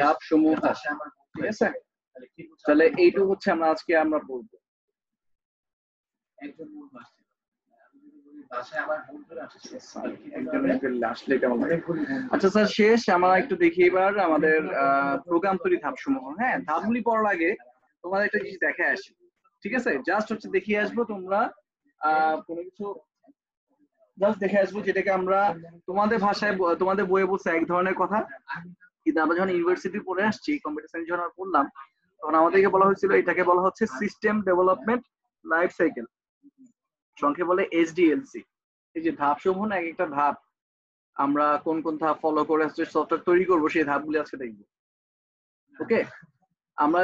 ধাপ সমূহ, ঠিক আছে? তাহলে এইটুকু হচ্ছে আমরা আজকে আমরা বলবো। আচ্ছা স্যার শেষ, আমরা একটু দেখি এবার আমাদের প্রোগ্রাম তৈরি ধাপ সমূহ। হ্যাঁ, ধাপগুলি পড়ার আগে তোমাদের একটা জিনিস দেখে আসি, ঠিক আছে? জাস্ট হচ্ছে দেখিয়ে আসবো, তোমরা কোনো কিছু জাস্ট দেখে আসবো, যেটাকে আমরা তোমাদের ভাষায় তোমাদের বইয়ে বলছে এক ধরনের কথা, কিন্তু আমরা যখন ইউনিভার্সিটি পড়ে আসছি, কম্পিউটার সায়েন্স যখন পড়লাম, তখন আমাদেরকে বলা হয়েছিল এটাকে বলা হচ্ছে সিস্টেম ডেভেলপমেন্ট লাইফ সাইকেল, সংক্ষেপে বলে এসডিএলসি। এই যে ধাপ সমূহ না, এক একটা ধাপ আমরা কোন কোন ধাপ ফলো করে আসছে সফটওয়্যার তৈরি করবো, সেই ধাপগুলি আজকে দেখবো। ওকে, আমরা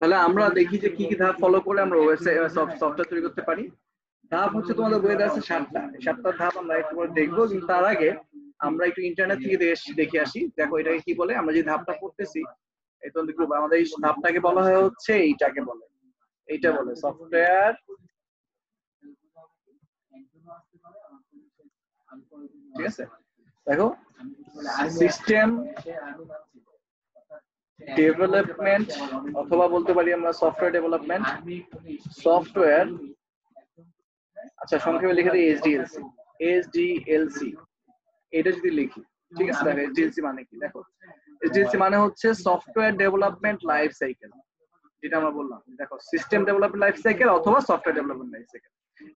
তাহলে আমরা দেখি যে কি কি ধাপ ফলো করে আমরা সফটওয়্যার তৈরি করতে পারি। ধাপ হচ্ছে তোমাদের বইয়ে দেওয়া আছে 7টা, 7টা ধাপ আমরা একটু করে দেখবো, কিন্তু তার আগে আমরা একটু ইন্টারনেট থেকে দেখে আসি। দেখো এটাকে কি বলে, আমরা যে ধাপটা পড়তেছি এই তো গ্রুপ, আমাদের এই ধাপটাকে বলা হয় হচ্ছে এইটাকে বলে, এইটা বলে সফটওয়্যার, ঠিক আছে? দেখো সিস্টেম ডেভেলপমেন্ট, অথবা বলতে পারি আমরা সফটওয়্যার ডেভেলপমেন্ট, সফটওয়্যার, আচ্ছা সংক্ষেপে লিখে দিই এসডিএলসি, এসডিএলসি এটা যদি লিখি, ঠিক আছে? দেখো এসডিএলসি মানে কি, দেখো এসডিএলসি মানে হচ্ছে সফটওয়্যার ডেভেলপমেন্ট লাইফ সাইকেল, যেটা আমরা বললাম। দেখো সিস্টেম ডেভেলপমেন্ট লাইফ সাইকেল অথবা সফটওয়্যার ডেভেলপমেন্ট লাইফ সাইকেল,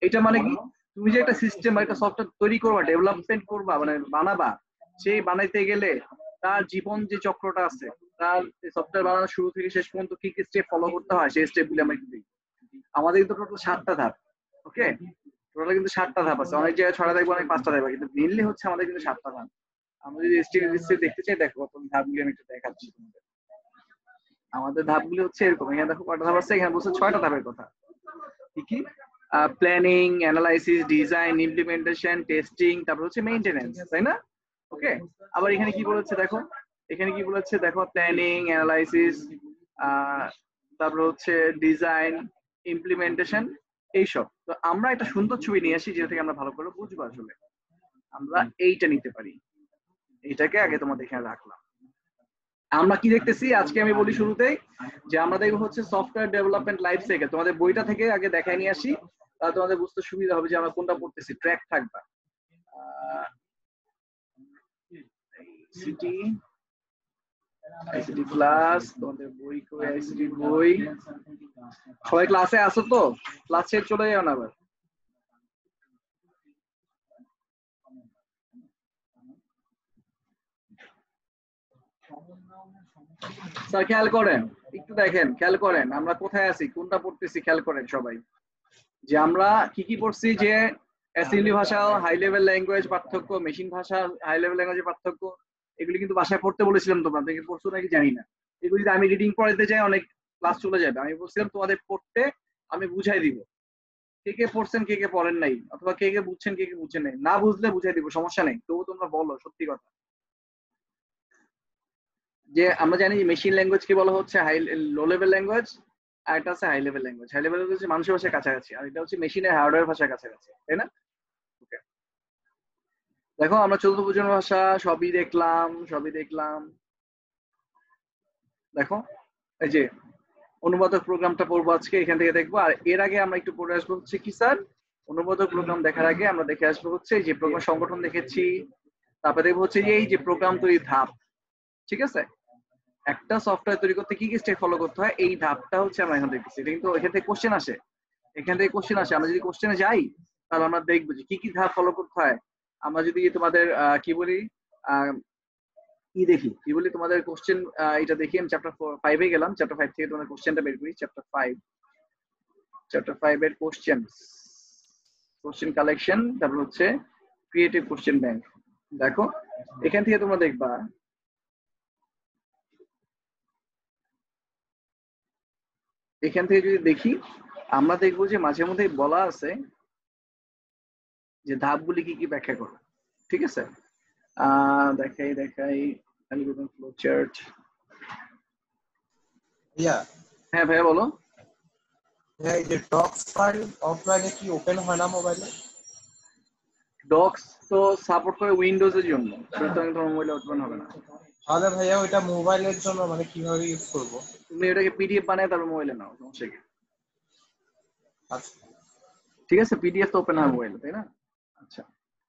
এটা মানে কি, তুমি যে একটা সিস্টেম বা একটা সফটওয়্যার তৈরি করবা, ডেভেলপমেন্ট করবা, মানে বানাবা, সেই বানাইতে গেলে তার জীবন যে চক্রটা আছে, তার সফটওয়্যার বানানোর শুরু থেকে শেষ পর্যন্ত কি কি স্টেপ ফলো করতে হয়, সেই স্টেপগুলো আমরা একটু দেখি। আমাদের কিন্তু টোটাল 7টা ধাপ। ওকে, টোটাল কিন্তু 7টা ধাপ আছে, অনেক জায়গায় 6টা দেখবো, অনেক 5টা দেখবো, কিন্তু মেইনলি হচ্ছে আমাদের কিন্তু 7টা ধাপ। আমরা যদি এসটিএলসি দেখতে চাই, দেখো প্রথম ধাপগুলি আমি একটু দেখাচ্ছি তোমাদের। আমাদের ধাপগুলি হচ্ছে এরকম, এখানে দেখো কয়টা ধাপ আছে, এখানে বলছে 6টা ধাপের কথা। কি কি? Planning, analysis, design, implementation, testing, তারপর হচ্ছে মেইনটেনেন্স, তাই না? ওকে, আবার এখানে কি বলেছে দেখো, এখানে কি বলেছে দেখো, প্ল্যানিং, অ্যানালাইসিস, তারপর হচ্ছে ডিজাইন, ইমপ্লিমেন্টেশন, এইসব। তো আমরা একটা সুন্দর ছবি নিয়ে আসি, যেটা থেকে আমরা ভালো করে বুঝবো আসলে আমরা এইটা নিতে পারি। এইটাকে আগে তোমাদের এখানে রাখলাম। আমরা কি দেখতেছি আজকে, আমি বলি শুরুতেই যে আমরা দেখবো হচ্ছে সফটওয়্যার ডেভেলপমেন্ট লাইফ সাইকেল। তোমাদের বইটা থেকে আগে দেখাই নিয়ে আসি, তাহলে তোমাদের বুঝতে সুবিধা হবে যে আমরা কোনটা পড়তেছি, ট্র্যাক থাকবে। আইসিটি, আইসিটি ক্লাস, তোমাদের বই কই, আইসিটি বই, সবাই ক্লাসে আসো তো? ক্লাসে চলে যাও না আবার। স্যার খেয়াল করেন, একটু দেখেন, খেয়াল করেন আমরা কোথায় আছি, কোনটা পড়তেছি, খেয়াল করেন সবাই যে আমরা কি কি পড়ছি, যে অ্যাসেম্বলি ভাষা হাই লেভেল ল্যাঙ্গুয়েজ পার্থক্য, মেশিন ভাষা হাই লেভেল ল্যাঙ্গুয়েজের পার্থক্য, এগুলি কিন্তু বাসায় পড়তে বলেছিলাম, তোমরা থেকে পড়ছো নাকি জানি না। এগুলি যদি আমি রিডিং পড়াইতে যাই অনেক ক্লাস চলে যাবে, আমি বলছিলাম তোমাদের পড়তে আমি বুঝাই দিব, কে কে পড়ছেন কে কে পড়েন নাই, অথবা কে কে বুঝছেন কে কে বুঝছেন নাই, না বুঝলে বুঝাই দিব, সমস্যা নেই, তবু তোমরা বলো সত্যি কথা। যে আমরা জানি যে মেশিন ল্যাঙ্গুয়েজ কি বলা হচ্ছে হাই লো লেভেল ল্যাঙ্গুয়েজ, আর একটা আছে high level language. High level language মানুষের ভাষার কাছাকাছি, আর এটা হচ্ছে মেশিনের হার্ডওয়্যার ভাষার কাছাকাছি, তাই না? ওকে, দেখো আমরা চতুর্থ প্রজন্ম ভাষা সবই দেখলাম, সবই দেখলাম। দেখো এই যে অনুবাদক প্রোগ্রামটা পড়বো আজকে, এখান থেকে দেখবো। আর এর আগে আমরা একটু পড়ে আসবো হচ্ছে কি স্যার, অনুবাদক প্রোগ্রাম দেখার আগে আমরা দেখে আসবো হচ্ছে যে প্রোগ্রাম সংগঠন দেখেছি, তারপরে দেখবো হচ্ছে যে এই যে প্রোগ্রাম তৈরি ধাপ, ঠিক আছে? একটা সফটওয়্যার তৈরি করতে কি কি স্টেপ ফলো করতে হয়, এই ধাপটা হচ্ছে আমরা এখন দেখতেছি। এটা কিন্তু এখান থেকে কোশ্চেন আসে, এখান থেকে কোশ্চেন আসে। আমরা যদি কোশ্চেনে যাই তাহলে আমরা দেখবো যে কি কি ধাপ ফলো করতে হয়। আমরা যদি তোমাদের কি বলি কি দেখি, কি বলি তোমাদের কোশ্চেন, এটা দেখি। আমি চ্যাপ্টার 5 এ গেলাম, চ্যাপ্টার 5 থেকে তোমাদের কোশ্চেনটা বের করি। চ্যাপ্টার 5 এর কোশ্চেন কালেকশন, তারপর হচ্ছে ক্রিয়েটিভ কোশ্চেন ব্যাংক। দেখো এখান থেকে তোমরা দেখবা, এখান থেকে যদি দেখি আমরা দেখবো যে মাঝে মধ্যে বলা আছে যে ধাপগুলি কি কি ব্যাখ্যা করো, ঠিক আছে? দেখাই অ্যালগরিদম ফ্লো চার্ট। হ্যাঁ ভাইয়া বলো। হ্যাঁ, এই যে ডক্স ফাইল অফলাইনে কি ওপেন হয় না মোবাইলে? ডক্স তো সাপোর্ট করে উইন্ডোজ এর জন্য, সুতরাং তোমার মোবাইলে ওপেন হবে না। তাহলে ভাইয়া ওইটা মোবাইলের জন্য মানে কিভাবে ইউজ করব? তুমি এটাকে পিডিএফ বানায় তারপর মোবাইলে নাও, সমস্যা কি? আচ্ছা ঠিক আছে, পিডিএফ তো ওপেন হয় মোবাইলে, তাই না? আচ্ছা,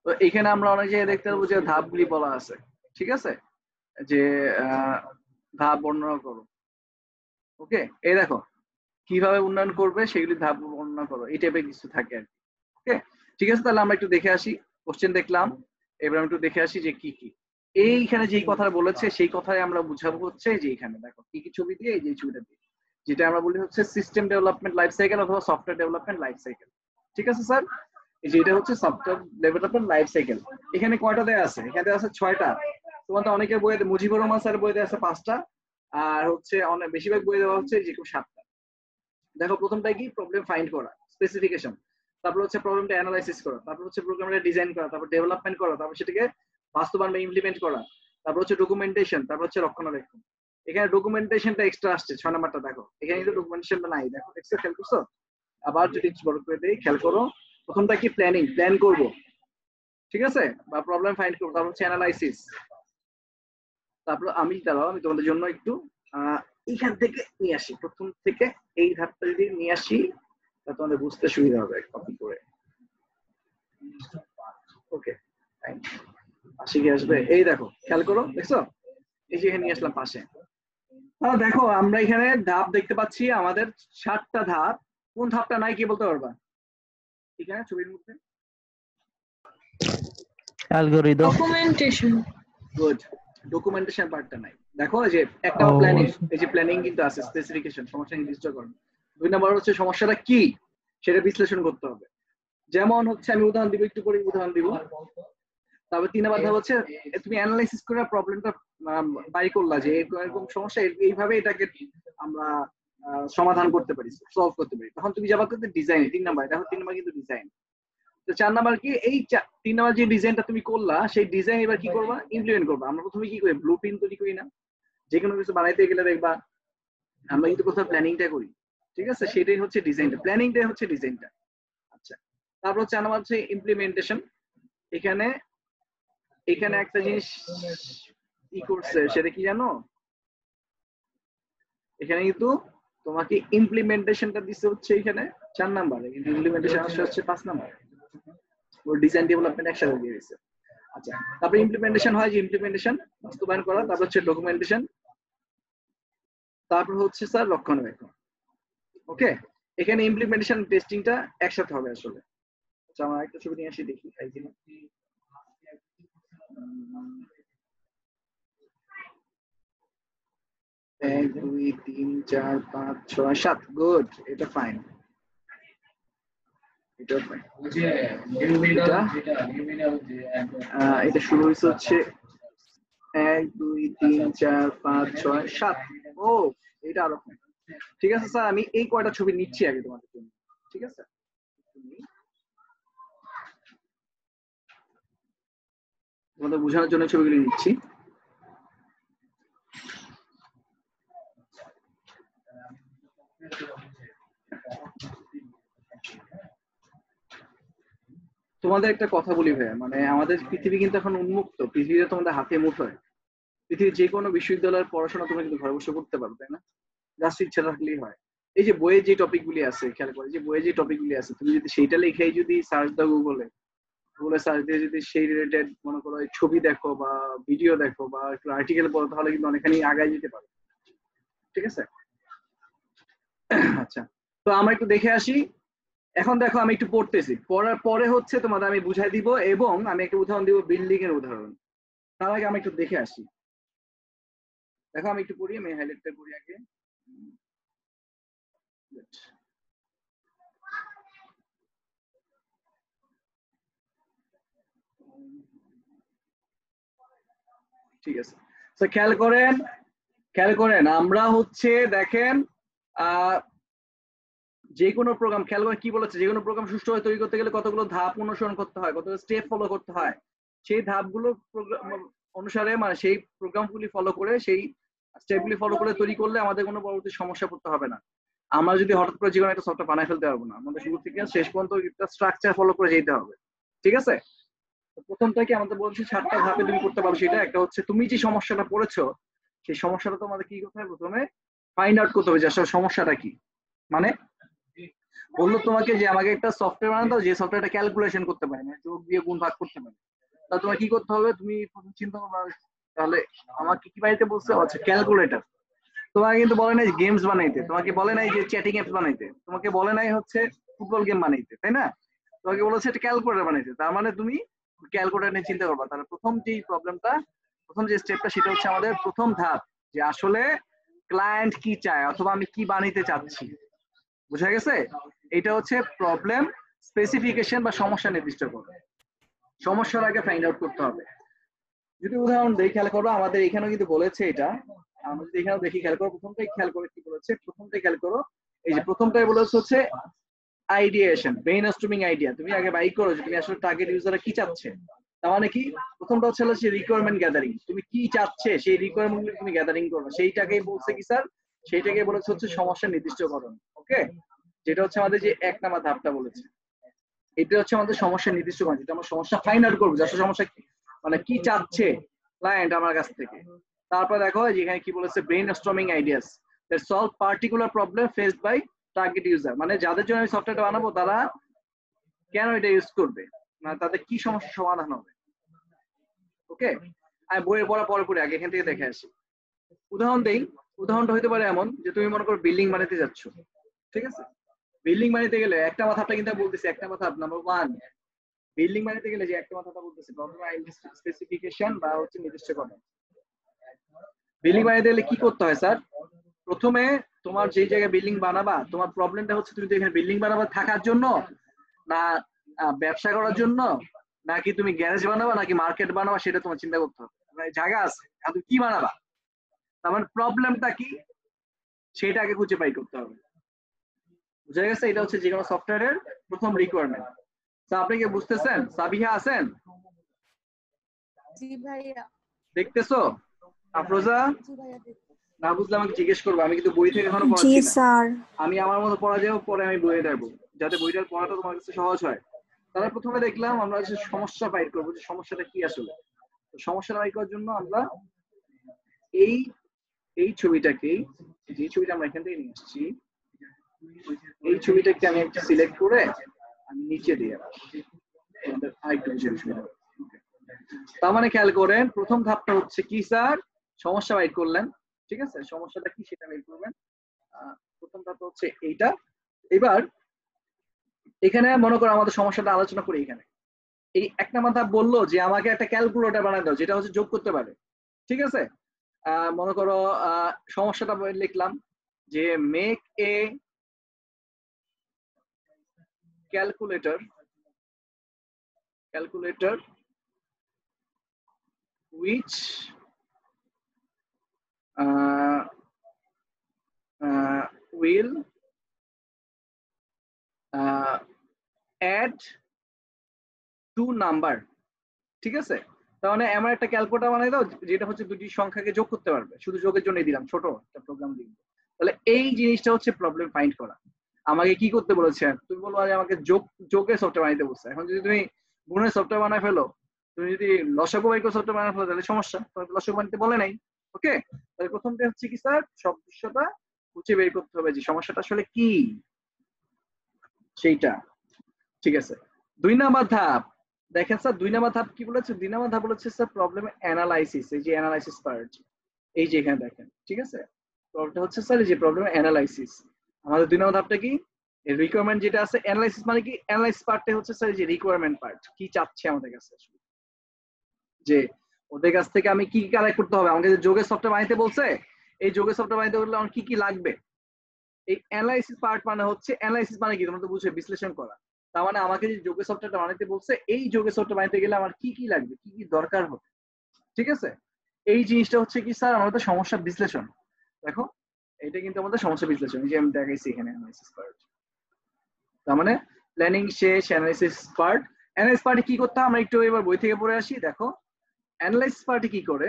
তো এখানে আমরা অনেক জায়গায় দেখতে পাবো যে ধাপগুলি বলা আছে, ঠিক আছে, যে ধাপ বর্ণনা করো। ওকে, এই দেখো কিভাবে উন্নয়ন করবে সেগুলি ধাপ বর্ণনা করো, এই টাইপের কিছু থাকে আর কি। ওকে, ঠিক আছে, তাহলে আমরা একটু দেখে আসি। কোশ্চেন দেখলাম, এবার আমরা একটু দেখে আসি যে কি কি এইখানে যেই কথা বলেছে সেই কথাই আমরা বুঝাবো হচ্ছে যে এখানে দেখো কি কি ছবি দিয়ে, এই যে ছবিটা দিয়ে, যেটা আমরা বলি হচ্ছে সিস্টেম ডেভেলপমেন্ট লাইফ সাইকেল অথবা সফটওয়্যার ডেভেলপমেন্ট লাইফ সাইকেল। ঠিক আছে স্যার, এই যে এটা হচ্ছে সফটওয়্যার ডেভেলপমেন্ট লাইফ সাইকেল। এখানে কয়টা দেয়া আছে? এখানে আছে 6টা। তোমাদের অনেকের বইতে, মুজিবুর রহমান স্যারের বইতে আছে 5টা, আর হচ্ছে অনেক বেশিরভাগ বই দেওয়া হচ্ছে যে 7টা। দেখো প্রথমটা কি, প্রবলেম ফাইন্ড করা, স্পেসিফিকেশন, তারপর হচ্ছে প্রবলেমটা অ্যানালাইসিস করা, তারপর হচ্ছে প্রোগ্রামটা ডিজাইন করা, তারপর ডেভেলপমেন্ট করা, তারপর সেটাকে বাস্তবায়ন বা ইমপ্লিমেন্ট করা, তারপর হচ্ছে ডকুমেন্টেশন, তারপর হচ্ছে রক্ষণাবেক্ষণ। এখানে ডকুমেন্টেশনটা এক্সট্রা আসছে 6 নাম্বারটা, দেখো এখানে কিন্তু ডকুমেন্টেশনটা নাই, দেখো দেখছো, খেয়াল করছো? আবার যদি বড় করে দেই, খেয়াল করো, প্রথমটা কি প্ল্যানিং, প্ল্যান করব, ঠিক আছে, বা প্রবলেম ফাইন্ড করবো, তারপর হচ্ছে অ্যানালাইসিস, তারপর আমি দাঁড়াও আমি তোমাদের জন্য একটু এইখান থেকে নিয়ে আসি, প্রথম থেকে এই ধাপটা যদি নিয়ে আসি তা তোমাদের বুঝতে সুবিধা হবে কপি করে। ওকে, পাশে কি আসবে? এই দেখো খেয়াল করো, দেখছো, এই যে এখানে নিয়ে আসলাম পাশে। দেখো আমরা এখানে ধাপ দেখতে পাচ্ছি, আমাদের 7টা ধাপ। কোন ধাপটা নাই কি বলতে পারবা এখানে ছবির মধ্যে? অ্যালগরিদম। ডকুমেন্টেশন। গুড, ডকুমেন্টেশন পার্টটা নাই। দেখো যে একটা প্ল্যানিং, এই যে প্ল্যানিং কিন্তু আছে, স্পেসিফিকেশন, সমস্যা নির্দিষ্ট করুন। 2 নাম্বার হচ্ছে সমস্যাটা কি সেটা বিশ্লেষণ করতে হবে। যেমন হচ্ছে আমি উদাহরণ দিব, একটু পরে উদাহরণ দিব। তারপর 3 নাম্বার ধাপ হচ্ছে তুমি অ্যানালাইসিস করে প্রবলেমটা বাই করলা যে এরকম সমস্যা, এইভাবে এটাকে আমরা সমাধান করতে পারি, সলভ করতে পারি। তখন তুমি যাবা করতে ডিজাইন, 3 নাম্বার, দেখো 3 নাম্বার কিন্তু ডিজাইন। তো 4 নাম্বার কি, এই 3 নাম্বার যে ডিজাইনটা তুমি করলা সেই ডিজাইন এবার কি করবা, ইমপ্লিমেন্ট করবা। আমরা প্রথমে কি করি, ব্লুপ্রিন্ট তৈরি করি না? যে কোনো কিছু বানাইতে গেলে দেখবা আমরা কিন্তু প্রথমে প্ল্যানিংটা করি, ঠিক আছে, সেটাই হচ্ছে ডিজাইনটা, প্ল্যানিংটাই হচ্ছে ডিজাইনটা। আচ্ছা, তারপর হচ্ছে আমার হচ্ছে ইমপ্লিমেন্টেশন। এখানে এখানে একটা জিনিস ই করছে, সেটা কি জানো? এখানে কিন্তু তোমাকে ইমপ্লিমেন্টেশনটা দিচ্ছে হচ্ছে এখানে 4 নাম্বারে, কিন্তু ইমপ্লিমেন্টেশন আসছে হচ্ছে 5 নাম্বারে। ওর ডিজাইন ডেভেলপমেন্ট একসাথে দিয়ে দিয়েছে। আচ্ছা, তারপর ইমপ্লিমেন্টেশন হয় যে ইমপ্লিমেন্টেশন বাস্তবায়ন করা, তারপর হচ্ছে ডকুমেন্টেশন, তারপর হচ্ছে স্যার রক্ষণাবেক্ষণ। ওকে, এখানে ইমপ্লিমেন্টেশন টেস্টিংটা একসাথে হবে আসলে। আচ্ছা, আমার একটা ছবি নিয়ে আসি, দেখি খাই কিনা। 1 2 3 4 5 6 7, গুড, এটা ফাইন, এটা ফাইন। এটা শুরু হয়েছে হচ্ছে 1 2 3 4 5 6 7। ও, এটা আরো ফাইন। ঠিক আছে স্যার, আমি এই কয়টা ছবি নিচ্ছি আগে তোমাদের জন্য, ঠিক আছে? তোমাদের বোঝানোর জন্য ছবিগুলি নিচ্ছি। তোমাদের একটা কথা বলি ভাইয়া, মানে আমাদের পৃথিবী কিন্তু এখন উন্মুক্ত, পৃথিবীতে তোমাদের হাতে মুঠোয়। পৃথিবীর যে কোনো বিশ্ববিদ্যালয়ের পড়াশোনা তুমি কিন্তু ঘরে বসে করতে পারো, তাই না? জাস্ট ইচ্ছা থাকলেই হয়। এই যে বইয়ে যে টপিক গুলি আছে, খেয়াল করে, যে বইয়ে যে টপিক গুলি আছে, তুমি যদি সেইটা লিখেই যদি সার্চ দাও গুগলে, গুগলে সার্চ দিয়ে যদি সেই রিলেটেড মনে করো ছবি দেখো বা ভিডিও দেখো বা একটু আর্টিকেল পড়ো, তাহলে কিন্তু অনেকখানি আগায় যেতে পারো, ঠিক আছে? আচ্ছা, তো আমরা একটু দেখে আসি। এখন দেখো আমি একটু পড়তেছি, পড়ার পরে হচ্ছে তোমাদের আমি বুঝাই দিব এবং আমি একটা উদাহরণ দিব, বিল্ডিং এর উদাহরণ। তার আগে আমি একটু দেখে আসি। দেখো আমি একটু পড়ি, আমি হাইলাইটটা করি আগে। ঠিক আছে, তো খেয়াল করেন আমরা হচ্ছে দেখেন যে কোনো প্রোগ্রাম, খেয়াল করেন কি বলেছে, যে কোনো প্রোগ্রাম সুষ্ঠুভাবে তৈরি করতে গেলে কতগুলো ধাপ অনুসরণ করতে হয়, কতগুলো স্টেপ ফলো করতে হয়। সেই ধাপগুলো অনুসারে, মানে সেই প্রোগ্রামগুলি ফলো করে, সেই স্টেপগুলি ফলো করে তৈরি করলে আমাদের কোনো পরবর্তী সমস্যা পড়তে হবে না। আমরা যদি হঠাৎ করে যে কোনো একটা সফটওয়্যার বানায় ফেলতে পারবো না, আমাদের শুরু থেকে শেষ পর্যন্ত একটা স্ট্রাকচার ফলো করে যেতে হবে, ঠিক আছে? প্রথমটাকে আমাদের বলছি 7টা ধাপে তুমি করতে পারো। সেটা একটা হচ্ছে তুমি যে সমস্যাটা পড়েছো সেই সমস্যাটা তোমাদের কি করতে হবে, প্রথমে ফাইন্ড আউট করতে হবে যে আসলে সমস্যাটা কি। মানে বললো তোমাকে যে আমাকে একটা সফটওয়্যার বানাতে দাও যে সফটওয়্যারটা ক্যালকুলেশন করতে পারে, মানে যোগ দিয়ে গুণ ভাগ করতে পারে। তা তোমার কি করতে হবে, তুমি প্রথম চিন্তা করবে তাহলে আমাকে কি বানাইতে বলছে, আচ্ছা ক্যালকুলেটর। তোমাকে কিন্তু বলে নাই গেমস বানাইতে, তোমাকে বলে নাই যে চ্যাটিং অ্যাপস বানাইতে, তোমাকে বলে নাই হচ্ছে ফুটবল গেম বানাইতে, তাই না? তোমাকে বলেছে একটা ক্যালকুলেটর বানাইতে। তার মানে তুমি ক্যালকুলেটর নিয়ে চিন্তা করবা। তাহলে প্রথম যে প্রবলেমটা, প্রথম যে স্টেপটা সেটা হচ্ছে আমাদের প্রথম ধাপ, যে আসলে ক্লায়েন্ট কি চায় অথবা আমি কি বানাইতে চাচ্ছি। বুঝা গেছে? এটা হচ্ছে প্রবলেম স্পেসিফিকেশন বা সমস্যা নির্দিষ্ট করবে। সমস্যার আগে ফাইন্ড আউট করতে হবে। যদি উদাহরণ দেখি খেয়াল করবো, আমাদের এখানেও কিন্তু বলেছে এটা, আমরা যদি এখানেও দেখি খেয়াল করো, প্রথমটাই খেয়াল করে কি বলেছে, প্রথমটাই খেয়াল করো, এই যে প্রথমটাই বলেছে হচ্ছে আইডিয়েশন, ব্রেইনস্টর্মিং আইডিয়া। তুমি আগে বাইক করো যে তুমি আসলে টার্গেট ইউজাররা কি চাচ্ছে। তার মানে কি, প্রথমটা হচ্ছে রিকোয়ারমেন্ট গ্যাদারিং, তুমি কি চাচ্ছে সেই রিকোয়ারমেন্ট গুলো তুমি গ্যাদারিং করবে, সেইটাকেই বলছে কি স্যার, সেইটাকে বলেছে হচ্ছে সমস্যা নির্দিষ্টকরণ। ওকে, যেটা হচ্ছে আমাদের যে 1 নাম্বার ধাপটা বলেছে, এটা হচ্ছে আমাদের সমস্যা নির্দিষ্টকরণ, যেটা আমরা সমস্যা ফাইন্ড আউট করবো, আসলে সমস্যা কি, মানে কি চাচ্ছে ক্লায়েন্ট আমার কাছ থেকে। তারপর দেখো যেখানে কি বলেছে, brainstorming ideas that solve particular problem faced by target user, মানে যাদের জন্য আমি সফটওয়্যারটা বানাবো তারা কেন এটা ইউজ করবে, মানে তাদের কি সমস্যার সমাধান হবে। ওকে, আমি বইয়ের পড়া পরে পড়ে আগে এখান থেকে দেখে আসি। উদাহরণ দেই, উদাহরণটা হতে পারে এমন যে তুমি মনে করো বিল্ডিং বানাতে যাচ্ছ, ঠিক আছে? বিল্ডিং বানাতে গেলে একটা মাথাটা কিন্তু বলতেছি, একটা মাথা নাম্বার 1, বিল্ডিং বানাতে গেলে যে একটা মাথাটা বলতেছি প্রবলেম স্পেসিফিকেশন বা হচ্ছে নির্দিষ্টকরণ। বিল্ডিং বানাতে গেলে কি করতে হয় স্যার, প্রথমে তোমার যেই জায়গায় বিল্ডিং বানাবা, তোমার প্রবলেমটা হচ্ছে তুমি তো এখানে বিল্ডিং বানাবা থাকার জন্য না ব্যবসা করার জন্য, নাকি তুমি গ্যারেজ বানাবা নাকি মার্কেট বানাবা, সেটা তোমার চিন্তা করতে হবে। জায়গা আছে, তুমি কি বানাবা, তার মানে প্রবলেমটা কি সেটা আগে খুঁজে বাই করতে হবে। বুঝা গেছে? এটা হচ্ছে যে কোনো সফটওয়্যারের প্রথম রিকোয়ারমেন্ট। আপনি কি বুঝতেছেন? সাবিহা আছেন? জি ভাইয়া। দেখতেছো? আফরোজা? জি ভাইয়া দেখতেছি। না বুঝলে আমাকে জিজ্ঞেস করবো, আমি কিন্তু বই থেকে এখনো জি পড়াচ্ছি না। স্যার। আমি আমার মতো পড়া যাবো, পরে আমি বইয়ে দেখবো, যাতে বইটার পড়াটা তোমার কাছে সহজ হয়। তাহলে প্রথমে দেখলাম আমরা যে সমস্যা বাইর করবো, যে সমস্যাটা কি আসলে। সমস্যাটা বাইর করার জন্য আমরা এই এই ছবিটাকেই, যে ছবিটা আমরা এখান থেকে নিয়ে আসছি, এই ছবিটাকে আমি একটা সিলেক্ট করে আমি নিচে দিয়ে রাখছি। তার মানে খেয়াল করেন, প্রথম ধাপটা হচ্ছে কি স্যার, সমস্যা বাইর করলেন, ঠিক আছে? সমস্যাটা কি সেটা বের করবেন। প্রথম ধাপটা হচ্ছে এইটা। এবার এখানে মনে করো আমাদের সমস্যাটা আলোচনা করি। এখানে এই 1 নাম্বার ধাপ বললো যে আমাকে একটা ক্যালকুলেটর বানায় দাও যেটা হচ্ছে যোগ করতে পারে, ঠিক আছে? মনে করো সমস্যাটা লিখলাম যে make a calculator which will add 2 number, ঠিক আছে? তার মানে আমার একটা ক্যালকুলেটর বানাই দাও যেটা হচ্ছে দুটি সংখ্যাকে যোগ করতে পারবে, শুধু যোগের জন্যই দিলাম, ছোট একটা প্রোগ্রাম দিলাম। তাহলে এই জিনিসটা হচ্ছে প্রবলেম ফাইন্ড করা। আমাকে কি করতে বলেছে, তুমি বলবো যে আমাকে যোগের সফটওয়্যার বানাইতে বলছে। এখন যদি তুমি গুণের সফটওয়্যার বানায় ফেলো, তুমি যদি লসাগু বাইকের সফটওয়্যার বানায় ফেলো, তাহলে সমস্যা, তোমাকে লসাগু বানাইতে বলে নাই। ওকে, তাহলে প্রথমটা হচ্ছে কি স্যার, সব দৃশ্যটা খুঁজে বের করতে হবে যে সমস্যাটা আসলে কি সেইটা, ঠিক আছে? 2 নাম্বার ধাপ দেখেন স্যার, 2 নাম্বার ধাপ কি বলেছে, 2 নাম্বার ধাপ বলেছে স্যার প্রবলেম অ্যানালাইসিস। এই যে অ্যানালাইসিস পার্ট, এই যে এখানে দেখেন, ঠিক আছে? প্রবলেমটা হচ্ছে স্যার এই যে প্রবলেম অ্যানালাইসিস। আমাদের 2 নাম্বার ধাপটা কি, রিকোয়ারমেন্ট যেটা আছে, অ্যানালাইসিস মানে কি, অ্যানালাইসিস পার্টটা হচ্ছে স্যার এই যে রিকোয়ারমেন্ট পার্ট, কি চাচ্ছে আমাদের কাছে আসলে, যে ওদের কাছ থেকে আমি কি কি কালেক্ট করতে হবে। আমাকে যে যোগের সফটওয়্যার বানাইতে বলছে, এই যোগের সফটওয়্যার বানাইতে বললে আমার কি কি লাগবে। এই অ্যানালাইসিস পার্ট মানে হচ্ছে, অ্যানালাইসিস মানে কি তোমরা তো বুঝছো, বিশ্লেষণ করা। তার মানে আমাকে যে যোগের সফটওয়্যারটা বানাইতে বলছে, এই যোগের সফটওয়্যার বানাইতে গেলে আমার কি কি লাগবে, কি কি দরকার হবে, ঠিক আছে? এই জিনিসটা হচ্ছে কি স্যার আমাদের সমস্যা বিশ্লেষণ। দেখো এটা কিন্তু আমাদের সমস্যা বিশ্লেষণ, এই যে আমি দেখাইছি এখানে অ্যানালাইসিস পার্ট। তার মানে প্ল্যানিং শেষ, অ্যানালাইসিস পার্ট। অ্যানালাইসিস পার্টে কি করতে হয় আমরা একটু এবার বই থেকে পড়ে আসি। দেখো অ্যানালাইসিস পার্টে কি করে,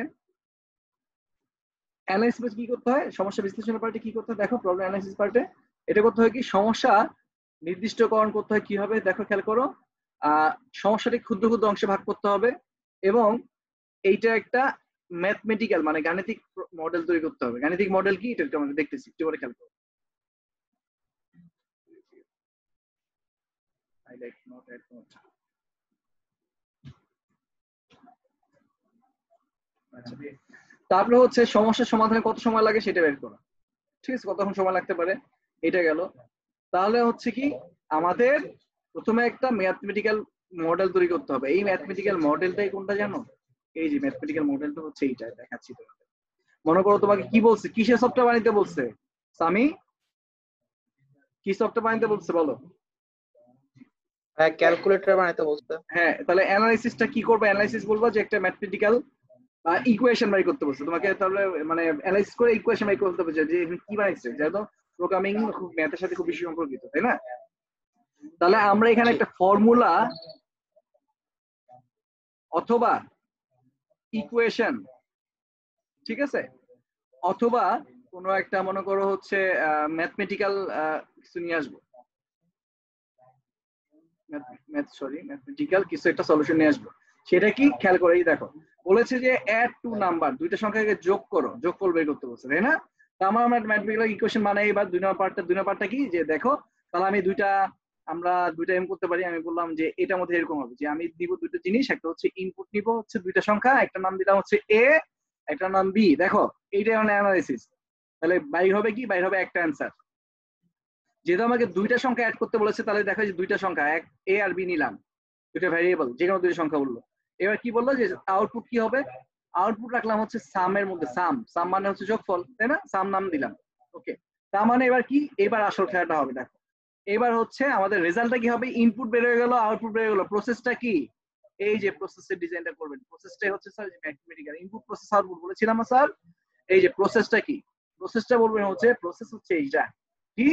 অ্যানালাইসিস কি করতে হয়, সমস্যা বিশ্লেষণের পার্টে কি করতে হয়, দেখো প্রবলেম অ্যানালাইসিস পার্টে এটা করতে হয় কি, সমস্যা নির্দিষ্টকরণ করতে হয় কিভাবে, দেখো খেয়াল করো। সমস্যাটি ক্ষুদ্র ক্ষুদ্র অংশে ভাগ করতে হবে এবং এইটা একটা ম্যাথমেটিক্যাল মানে গাণিতিক মডেল তৈরি করতে হবে। গাণিতিক মডেল কি এটা একটু আমরা দেখতেছি, একটু করে খেয়াল করো। আচ্ছা, তারপরে হচ্ছে সমস্যার সমাধানে কত সময় লাগে সেটা বের করা। ঠিক আছে, কতক্ষণ সময় লাগতে পারে এটা গেল। তাহলে হচ্ছে কি আমাদের প্রথমে একটা ম্যাথমেটিক্যাল মডেল তৈরি করতে হবে। এই ম্যাথমেটিক্যাল মডেলটাই কোনটা জানো? এই যে ম্যাথমেটিক্যাল মডেলটা হচ্ছে এইটা, দেখাচ্ছি তোমাকে। মনে করো তোমাকে কি বলছে, কিসের সফটওয়্যার বানাইতে বলছে? সামি কি সফটওয়্যার বানাইতে বলছে বলো? হ্যাঁ, ক্যালকুলেটর বানাইতে বলছে। হ্যাঁ, তাহলে অ্যানালাইসিসটা কি করবে? অ্যানালাইসিস বলবো যে একটা ম্যাথমেটিক্যাল ইকুয়েশন বাই করতে বলছে তোমাকে। তাহলে মানে অ্যানালাইসিস করে ইকুয়েশন বাই করতে হবে যে কি বানাইছে, যেহেতু প্রোগ্রামিং খুব ম্যাথের সাথে খুব বেশি সম্পর্কিত, তাই না? তাহলে আমরা এখানে একটা ফর্মুলা অথবা ইকুয়েশন, ঠিক আছে, অথবা কোনো একটা মনে করো হচ্ছে ম্যাথমেটিক্যাল কিছু নিয়ে আসবো, ম্যাথমেটিক্যাল কিছু একটা সলিউশন নিয়ে আসবো। সেটা কি খেয়াল করে দেখো, বলেছে যে অ্যাড টু নাম্বার, দুইটা সংখ্যাকে যোগ করো, যোগফল বের করতে বলছে, তাই না? তো আমরা ম্যাথমেটিক্যাল ইকুয়েশন বানাই। এবার দুই নম্বর পার্টটা কি যে দেখো, তাহলে আমরা দুইটা এম করতে পারি। আমি বললাম যে এটার মধ্যে এরকম হবে যে আমি দিব দুটো জিনিস, একটা হচ্ছে ইনপুট নিব হচ্ছে দুইটা সংখ্যা, একটা নাম দিলাম হচ্ছে এ, একটা নাম বি। দেখো এইটাই মানে অ্যানালাইসিস। তাহলে বাইর হবে কি? বাইর হবে একটা অ্যান্সার। যেহেতু আমাকে দুইটা সংখ্যা অ্যাড করতে বলেছে, তাহলে দেখো যে দুইটা সংখ্যা, এক এ আর বি নিলাম, দুইটা ভ্যারিয়েবল, যে কোনো দুইটা সংখ্যা বললো। এবার কি বললো যে আউটপুট কি হবে? আউটপুট রাখলাম হচ্ছে সামের মধ্যে, সাম মানে হচ্ছে যোগফল, তাই না? সাম নাম দিলাম, ওকে। তার মানে এবার কি, এবার আসল খেলাটা হবে। দেখো এবার হচ্ছে আমাদের রেজাল্টটা কি হবে? ইনপুট বের হয়ে গেল, আউটপুট বের হয়ে গেল। প্রসেসটা কি? এই যে প্রসেসের ডিজাইনটা করবেন, প্রসেসটাই হচ্ছে sir mathematical input process output বলেছিলাম না স্যার? এই যে প্রসেসটা কি, প্রসেসটা বলবেন হচ্ছে, প্রসেস হচ্ছে এইটা কি,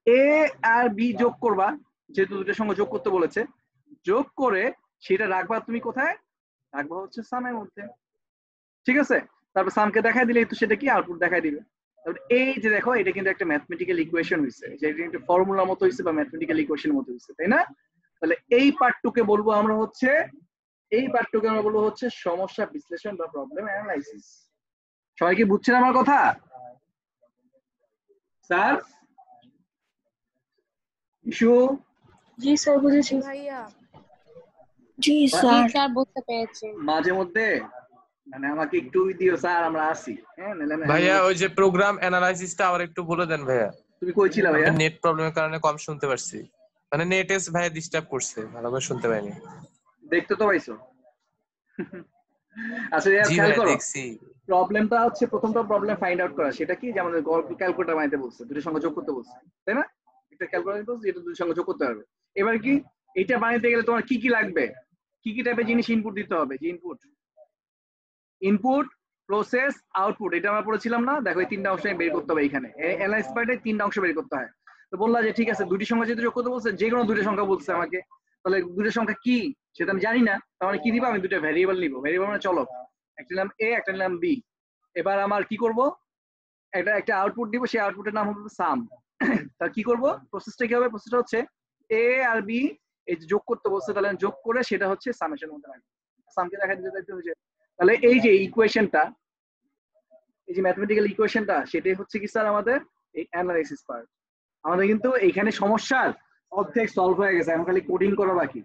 এ আর বি যোগ করবা, যেহেতু দুটোর সঙ্গে যোগ করতে বলেছে, যোগ করে সেটা রাখবা তুমি কোথায়? রাখবা হচ্ছে সামের মধ্যে, ঠিক আছে? তারপর সামকে দেখাই দিলে তো সেটা কি আউটপুট দেখাই দিবে। তারপর এই যে দেখো, এটা কিন্তু একটা ম্যাথমেটিক্যাল ইকুয়েশন হইছে, যেটা কিন্তু ফর্মুলার মতো হইছে বা ম্যাথমেটিক্যাল ইকুয়েশনের মতো হইছে, তাই না? তাহলে এই পার্টটুকে বলবো আমরা হচ্ছে, সমস্যা বিশ্লেষণ বা প্রবলেম অ্যানালাইসিস। সবাই কি বুঝছেন আমার কথা? Sir issue? জি স্যার, বুঝেছি ভাইয়া। জি স্যার, বুঝতে পেরেছি। মাঝে মধ্যে মানে আমাকে একটু দিও স্যার, আমরা আসি। হ্যাঁ ভাইয়া, ওই যে প্রোগ্রাম অ্যানালাইসিসটা আবার একটু বলে দেন ভাইয়া। তুমি কইছিলা ভাইয়া? নেট প্রবলেমের কারণে কম শুনতে পারছি, মানে নেট এস ভাইয়া ডিস্টার্ব করছে, ভালোভাবে শুনতে পাইনি। দেখতে তো পাইছো? আচ্ছা জি খেয়াল ভাইয়া, করো, দেখছি। প্রবলেমটা হচ্ছে, প্রথমটা প্রবলেম ফাইন্ড আউট করা। সেটা কি, যে আমাদের ক্যালকুলেটর বানাইতে বলছে, দুটোর সঙ্গে যোগ করতে বলছে, তাই না? একটা ক্যালকুলেটর বলছে, এটা দুটোর সঙ্গে যোগ করতে হবে। এবার কি, এটা বানাইতে গেলে তোমার কি কি লাগবে, কি কি টাইপের জিনিস ইনপুট দিতে হবে? যে ইনপুট প্রসেস আউটপুট, এটা আমরা পড়েছিলাম না? দেখো এই তিনটা অংশ বের করতে হবে। এখানে অ্যানালাইসিস পার্টে তিনটা অংশ বের করতে হয়। তো বললা যে ঠিক আছে, দুটি সংখ্যা যেহেতু যোগ করতে বলছে, যে কোনো দুটো সংখ্যা বলছে আমাকে, তাহলে দুটো সংখ্যা কি সেটা আমি জানি না। তার মানে কি দিবা? আমি দুটো ভ্যারিয়েবল নিব। ভ্যারিয়েবল মানে চলক, একটা নিলাম এ, একটা নিলাম বি। এবার আমার কি করব, একটা আউটপুট দিব, সেই আউটপুটের নাম হবে সাম। তার কি করব, প্রসেসটা কি হবে? প্রসেসটা হচ্ছে এ আর বি এই যে যোগ করতে বলছে, তাহলে যোগ করে সেটা হচ্ছে সামেশনের মধ্যে রাখবো। সামকে দেখা দিতে হচ্ছে। তাহলে এই যে ইকুয়েশনটা, এই যে ম্যাথমেটিক্যাল ইকুয়েশনটা, সেটাই হচ্ছে কি স্যার আমাদের এই অ্যানালাইসিস পার্ট। আমাদের কিন্তু এইখানে সমস্যার অর্ধেক সলভ হয়ে গেছে, এখন খালি কোডিং করা বাকি,